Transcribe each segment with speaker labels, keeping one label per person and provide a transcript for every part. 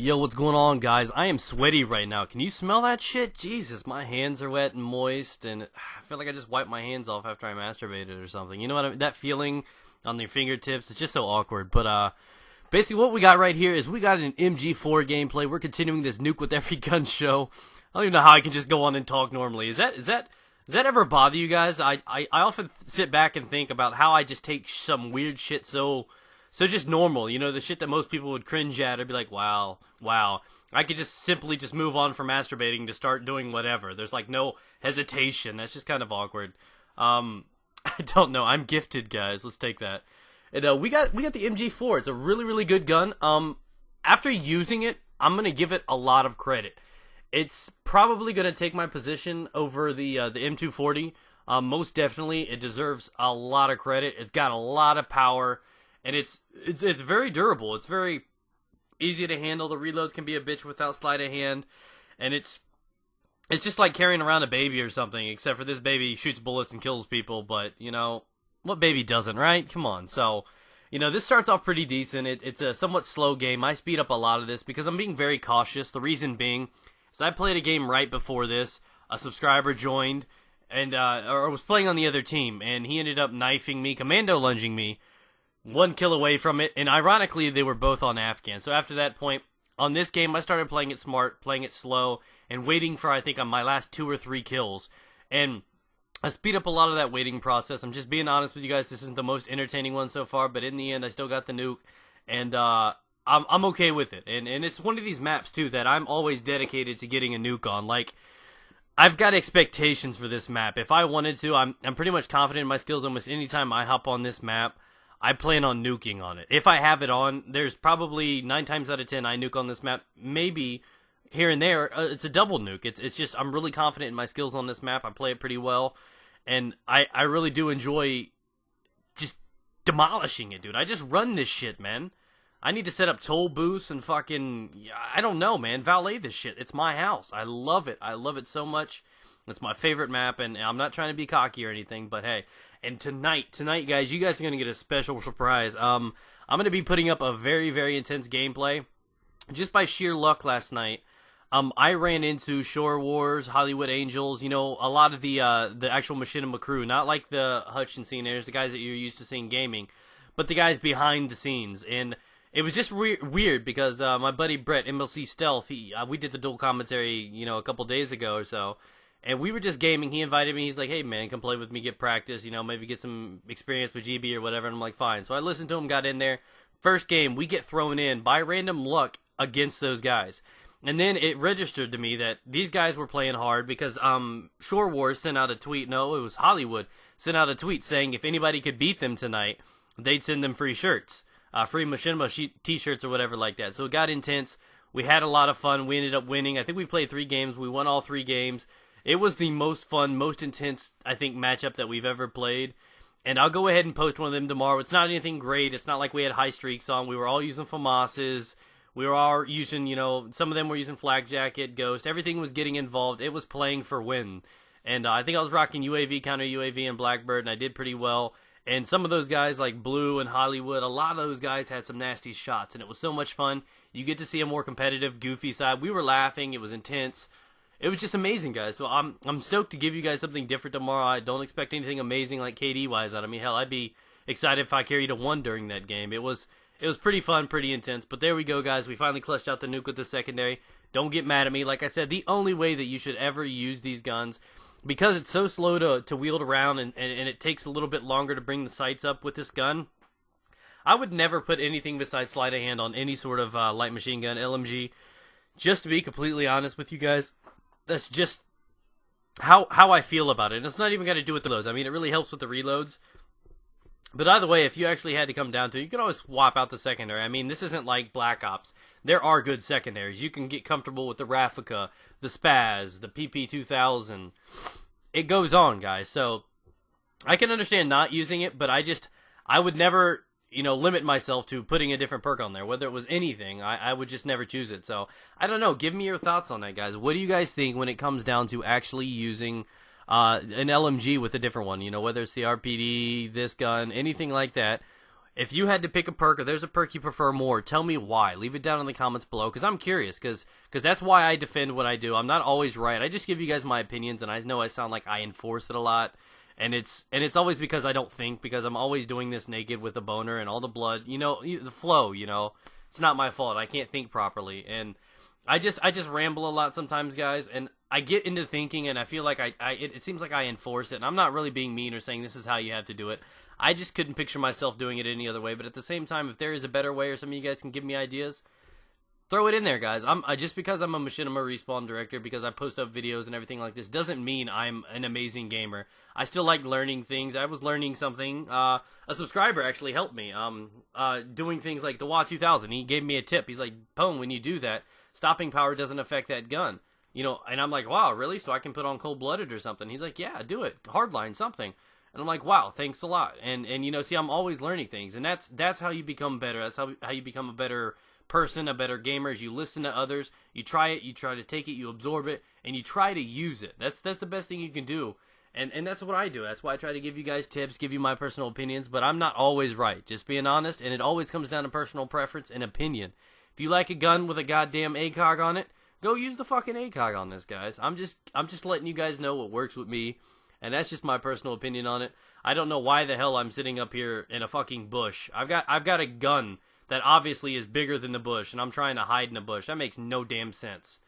Speaker 1: Yo, what's going on, guys? I am sweaty right now. Can you smell that shit? Jesus, my hands are wet and moist, and I feel like I just wiped my hands off after I masturbated or something. You know what I mean? That feeling on your fingertips, it's just so awkward. But, basically what we got right here is we got an MG4 gameplay. We're continuing this Nuke with every gun show. I don't even know how I can just go on and talk normally. Does that ever bother you guys? I often sit back and think about how I just take some weird shit so just normal, you know, the shit that most people would cringe at or be like, wow. I could just simply just move on from masturbating to start doing whatever. There's like no hesitation. That's just kind of awkward. I don't know. I'm gifted, guys. Let's take that. And we got the MG4. It's a really, really good gun. After using it, I'm gonna give it a lot of credit. It's probably gonna take my position over the M240. Most definitely, it deserves a lot of credit. It's got a lot of power. And it's very durable. It's very easy to handle. The reloads can be a bitch without sleight of hand. And it's just like carrying around a baby or something, except for this baby shoots bullets and kills people. But, you know, what baby doesn't, right? Come on. So, you know, this starts off pretty decent. It's a somewhat slow game. I speed up a lot of this because I'm being very cautious. The reason being is I played a game right before this. A subscriber joined and or was playing on the other team. And he ended up knifing me, commando lunging me. 1 kill away from it, and ironically, they were both on Afghan. So after that point, on this game, I started playing it smart, playing it slow, and waiting for, I think, on my last 2 or 3 kills. And I speed up a lot of that waiting process. I'm just being honest with you guys, this isn't the most entertaining one so far, but in the end, I still got the nuke, and I'm okay with it. And it's one of these maps, too, that I'm always dedicated to getting a nuke on. Like, I've got expectations for this map. If I wanted to, I'm pretty much confident in my skills almost any time I hop on this map. I plan on nuking on it. If I have it on, there's probably 9 times out of 10 I nuke on this map. Maybe here and there, it's a double nuke. It's just, I'm really confident in my skills on this map. I play it pretty well. And I really do enjoy just demolishing it, dude. I just run this shit, man. I need to set up toll booths and fucking, I don't know, man. Valet this shit. It's my house. I love it. I love it so much. It's my favorite map, and I'm not trying to be cocky or anything, but hey. And tonight, guys, you guys are going to get a special surprise. I'm going to be putting up a very, very intense gameplay. Just by sheer luck last night, I ran into Shore Wars, Hollywood Angels, you know, a lot of the actual machinima crew. Not like the Hutchinson, the guys that you're used to seeing gaming, but the guys behind the scenes. And it was just weird because my buddy Brett, MLC Stealth, we did the dual commentary, you know, a couple days ago or so. And we were just gaming. He invited me. He's like, hey, man, come play with me, get practice, you know, maybe get some experience with GB or whatever. And I'm like, fine. So I listened to him, got in there. First game, we get thrown in by random luck against those guys. And then it registered to me that these guys were playing hard because Shore Wars sent out a tweet. No, it was Hollywood. Sent out a tweet saying if anybody could beat them tonight, they'd send them free shirts. Free machinima t-shirts or whatever like that. So it got intense. We had a lot of fun. We ended up winning. I think we played 3 games. We won all 3 games. It was the most fun, most intense, I think, matchup that we've ever played. And I'll go ahead and post one of them tomorrow. It's not anything great. It's not like we had high streaks on. We were all using FAMASs. We were all using, you know, some of them were using Flak Jacket, Ghost. Everything was getting involved. It was playing for win. And I think I was rocking UAV, counter UAV, and Blackbird, and I did pretty well. And some of those guys, like Blue and Hollywood, a lot of those guys had some nasty shots. And it was so much fun. You get to see a more competitive, goofy side. We were laughing. It was intense. It was just amazing, guys. So I'm stoked to give you guys something different tomorrow. I don't expect anything amazing like KD-wise out of me. Hell, I'd be excited if I carried a 1 during that game. It was pretty fun, pretty intense. But there we go, guys. We finally clutched out the nuke with the secondary. Don't get mad at me. Like I said, the only way that you should ever use these guns, because it's so slow to wield around and it takes a little bit longer to bring the sights up with this gun, I would never put anything besides sleight of hand on any sort of light machine gun, LMG. Just to be completely honest with you guys, that's just how I feel about it. And it's not even got to do with the reloads. I mean, it really helps with the reloads. But either way, if you actually had to come down to it, you could always swap out the secondary. I mean, this isn't like Black Ops. There are good secondaries. You can get comfortable with the Raffica, the Spaz, the PP2000. It goes on, guys. So I can understand not using it, but I would never, you know, limit myself to putting a different perk on there. Whether it was anything, I would just never choose it. So, I don't know. Give me your thoughts on that, guys. What do you guys think when it comes down to actually using an LMG with a different one? You know, whether it's the RPD, this gun, anything like that. If you had to pick a perk, or there's a perk you prefer more, tell me why. Leave it down in the comments below, because I'm curious, because that's why I defend what I do. I'm not always right. I just give you guys my opinions, and I know I sound like I enforce it a lot. And it's always because I don't think, because I'm always doing this naked with a boner and all the blood, you know, the flow, you know. It's not my fault. I can't think properly, and I just ramble a lot sometimes, guys, and I get into thinking, and I feel like it seems like I enforce it, and I'm not really being mean or saying this is how you have to do it. I just couldn't picture myself doing it any other way, but at the same time, if there is a better way, or some of you guys can give me ideas, throw it in there, guys. Just because I'm a Machinima Respawn director, because I post up videos and everything like this, doesn't mean I'm an amazing gamer. I still like learning things. I was learning something. A subscriber actually helped me. Doing things like the WA 2000. He gave me a tip. He's like, Pone, when you do that, stopping power doesn't affect that gun. You know, and I'm like, wow, really? So I can put on cold-blooded or something? He's like, yeah, do it. Hardline, something. And I'm like, wow, thanks a lot. And you know, see, I'm always learning things, and that's how you become better. That's how you become a better person, a better gamer. Is you listen to others, you try it, you try to take it, you absorb it, and you try to use it. That's the best thing you can do. And that's what I do. That's why I try to give you guys tips, give you my personal opinions, but I'm not always right. Just being honest, and it always comes down to personal preference and opinion. If you like a gun with a goddamn ACOG on it, go use the fucking ACOG on this, guys. I'm just letting you guys know what works with me, and that's just my personal opinion on it. I don't know why the hell I'm sitting up here in a fucking bush. I've got a gun that obviously is bigger than the bush, and I'm trying to hide in a bush. That makes no damn sense.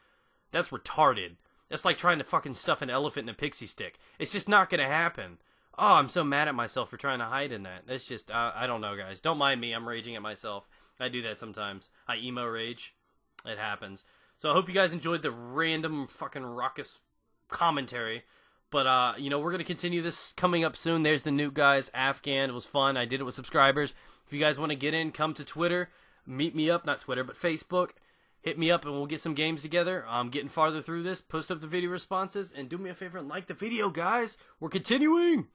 Speaker 1: That's retarded. That's like trying to fucking stuff an elephant in a pixie stick. It's just not gonna happen. Oh, I'm so mad at myself for trying to hide in that. That's just, I don't know, guys. Don't mind me. I'm raging at myself. I do that sometimes. I emo rage. It happens. So I hope you guys enjoyed the random fucking raucous commentary. But, you know, we're going to continue this coming up soon. There's the Nuke, guys. Afghan. It was fun. I did it with subscribers. If you guys want to get in, come to Twitter. Meet me up. Not Twitter, but Facebook. Hit me up and we'll get some games together. I'm getting farther through this. Post up the video responses. And do me a favor and like the video, guys. We're continuing.